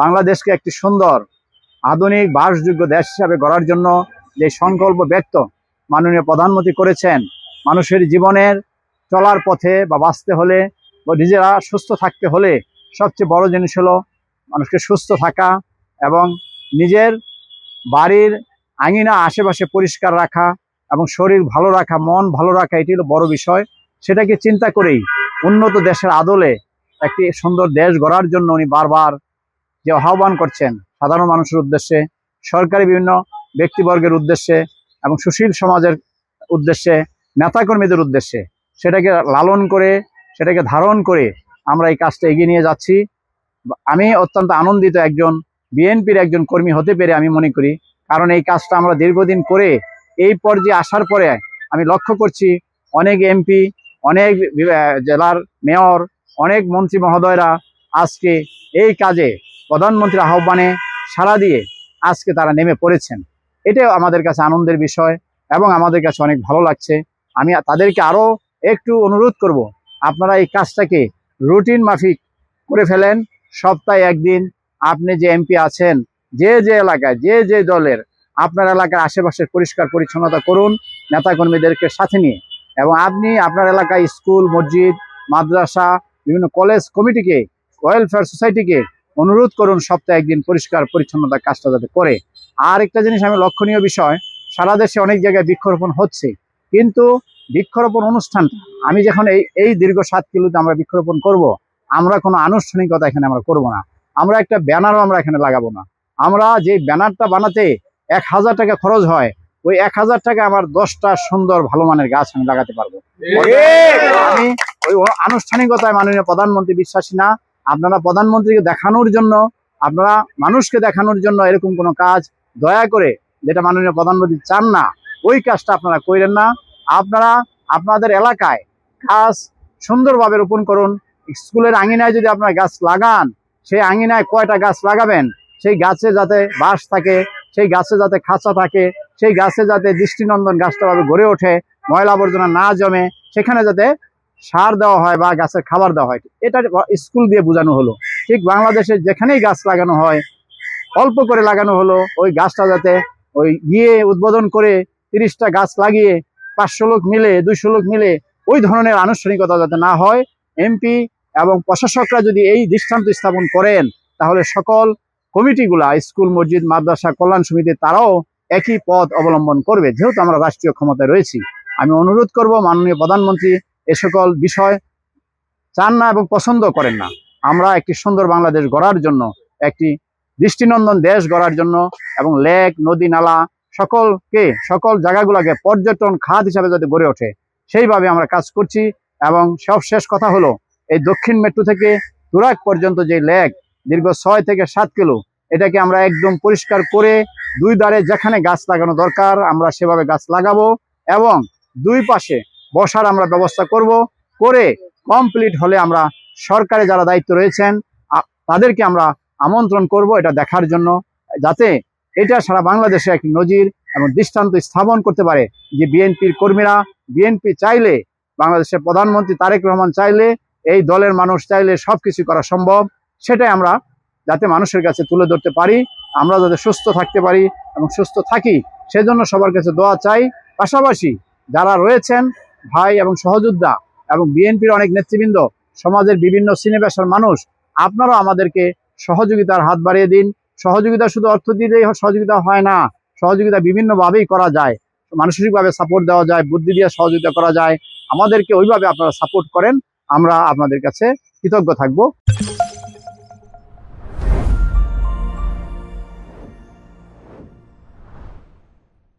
বাংলাদেশকে একটি সুন্দর আধুনিক বাসযোগ্য দেশ হিসাবে গড়ার জন্য যে সংকল্প ব্যক্ত মাননীয় প্রধানমন্ত্রী করেছেন, মানুষের জীবনের চলার পথে বা বাঁচতে হলে বা নিজেরা সুস্থ থাকতে হলে সবচেয়ে বড় জিনিস হলো মানুষকে সুস্থ থাকা এবং নিজের বাড়ির আঙিনা আশেপাশে পরিষ্কার রাখা এবং শরীর ভালো রাখা, মন ভালো রাখা, এটি হলো বড় বিষয়। সেটাকে চিন্তা করেই উন্নত দেশের আদলে একটি সুন্দর দেশ গড়ার জন্য উনি বারবার যে আহ্বান করছেন সাধারণ মানুষের উদ্দেশ্যে, সরকারি বিভিন্ন ব্যক্তিবর্গের উদ্দেশ্যে এবং সুশীল সমাজের উদ্দেশ্যে, নেতাকর্মীদের উদ্দেশ্যে, সেটাকে লালন করে, সেটাকে ধারণ করে আমরা এই কাজটা এগিয়ে নিয়ে যাচ্ছি। আমি অত্যন্ত আনন্দিত একজন বিএনপির একজন কর্মী হতে পেরে আমি মনে করি, কারণ এই কাজটা আমরা দীর্ঘদিন করে এই পর্যায়ে আসার পরে আমি লক্ষ্য করছি অনেক এমপি, অনেক জেলার মেয়র, অনেক মন্ত্রী মহোদয়রা আজকে এই কাজে প্রধানমন্ত্রীর আহ্বানে সাড়া দিয়ে আজকে তারা নেমে পড়েছেন। এটাও আমাদের কাছে আনন্দের বিষয় এবং আমাদের কাছে অনেক ভালো লাগছে। আমি তাদেরকে আরও একটু অনুরোধ করব, আপনারা এই কাজটাকে রুটিন মাফিক করে ফেলেন। সপ্তাহে একদিন আপনি যে এমপি আছেন, যে যে এলাকায় যে যে দলের, আপনার এলাকার আশেপাশের পরিষ্কার পরিচ্ছন্নতা করুন নেতাকর্মীদেরকে সাথে নিয়ে, এবং আপনি আপনার এলাকায় স্কুল, মসজিদ, মাদ্রাসা, বিভিন্ন কলেজ কমিটিকে, ওয়েলফেয়ার সোসাইটিকে অনুরোধ করুন সপ্তাহে একদিন পরিষ্কার পরিচ্ছন্নতা কাজটা যাতে করে। আর একটা জিনিস আমি লক্ষণীয় বিষয়, সারা দেশে অনেক জায়গায় বৃক্ষরোপণ হচ্ছে, কিন্তু বৃক্ষরোপণ অনুষ্ঠানটা আমি যখন এই দীর্ঘ 7 কিলোতে আমরা বৃক্ষরোপণ করব, আমরা কোনো আনুষ্ঠানিকতা এখানে আমরা করব না, আমরা একটা ব্যানারও আমরা এখানে লাগাবো না। আমরা যে ব্যানারটা বানাতে 1000 টাকা খরচ হয়, ওই 1000 টাকা আমার 10টা সুন্দর ভালো মানের গাছ আমি লাগাতে পারবো। আমি ওই আনুষ্ঠানিকতায় মাননীয় প্রধানমন্ত্রী বিশ্বাসী না। আপনারা প্রধানমন্ত্রীকে দেখানোর জন্য, আপনারা মানুষকে দেখানোর জন্য এরকম কোনো কাজ দয়া করে, যেটা মাননীয় প্রধানমন্ত্রী চান না, ওই কাজটা আপনারা করেন না। আপনারা আপনাদের এলাকায় গাছ সুন্দরভাবে রোপণ করুন। স্কুলের আঙিনায় যদি আপনারা গাছ লাগান, সেই আঙিনায় কয়টা গাছ লাগাবেন, সেই গাছে যাতে বাঁশ থাকে, সেই গাছে যাতে খাঁচা থাকে, সেই গাছে যাতে দৃষ্টিনন্দন গাছটা ভাবে গড়ে ওঠে, ময়লা আবর্জনা না জমে, সেখানে যাতে সার দেওয়া হয় বা গাছের খাবার দেওয়া হয়, এটা স্কুল দিয়ে বোঝানো হলো। ঠিক বাংলাদেশে যেখানেই গাছ লাগানো হয়, অল্প করে লাগানো হলো, ওই গাছটা যাতে ওই গিয়ে উদ্বোধন করে 30টা গাছ লাগিয়ে 500 লোক মিলে, 200 লোক মিলে ওই ধরনের আনুষ্ঠানিকতা যাতে না হয়। এমপি এবং প্রশাসকরা যদি এই দৃষ্টান্ত স্থাপন করেন, তাহলে সকল কমিটিগুলা, স্কুল, মসজিদ, মাদ্রাসা, কল্যাণ সমিতি, তারাও একই পথ অবলম্বন করবে, যেহেতু আমরা রাষ্ট্রীয় ক্ষমতায় রয়েছি। আমি অনুরোধ করব, মাননীয় প্রধানমন্ত্রী এ সকল বিষয় চান না এবং পছন্দ করেন না। আমরা একটি সুন্দর বাংলাদেশ গড়ার জন্য, একটি দৃষ্টিনন্দন দেশ গড়ার জন্য, এবং লেক, নদী, নালা সকল জায়গাগুলোকে পর্যটন খাত হিসাবে যাতে গড়ে ওঠে, সেইভাবে আমরা কাজ করছি। এবং সবশেষ কথা হলো, এই দক্ষিণ মেট্রো থেকে তুরাগ পর্যন্ত যে লেক দীর্ঘ 6 থেকে 7 কিলো, এটাকে আমরা একদম পরিষ্কার করে 2 ধারে যেখানে গাছ লাগানো দরকার আমরা সেভাবে গাছ লাগাবো, এবং 2 পাশে বসার আমরা ব্যবস্থা করব। করে কমপ্লিট হলে আমরা সরকারে যারা দায়িত্ব রয়েছেন তাদেরকে আমরা আমন্ত্রণ করব এটা দেখার জন্য, যাতে এটা সারা বাংলাদেশে একটি নজির এবং দৃষ্টান্ত স্থাপন করতে পারে যে বিএনপির কর্মীরা, বিএনপি চাইলে, বাংলাদেশের প্রধানমন্ত্রী তারেক রহমান চাইলে, এই দলের মানুষ চাইলে সবকিছু করা সম্ভব। সেটাই আমরা যাতে মানুষের কাছে তুলে ধরতে পারি, আমরা যাতে সুস্থ থাকতে পারি এবং সুস্থ থাকি, সেজন্য সবার কাছে দোয়া চাই। পাশাপাশি যারা রয়েছেন ভাই এবং সহযোদ্ধা এবং বিএনপির অনেক নেতৃবৃন্দ, সমাজের বিভিন্ন শ্রেণী পেশার মানুষ, আপনারাও আমাদেরকে সহযোগিতার হাত বাড়িয়ে দিন। সহযোগিতা শুধু অর্থ দিলেই সহযোগিতা হয় না, সহযোগিতা বিভিন্নভাবেই করা যায়। মানসিকভাবে সাপোর্ট দেওয়া যায়, বুদ্ধি দিয়ে সহযোগিতা করা যায়। আমাদেরকে ওইভাবে আপনারা সাপোর্ট করেন, আমরা আপনাদের কাছে কৃতজ্ঞ থাকব।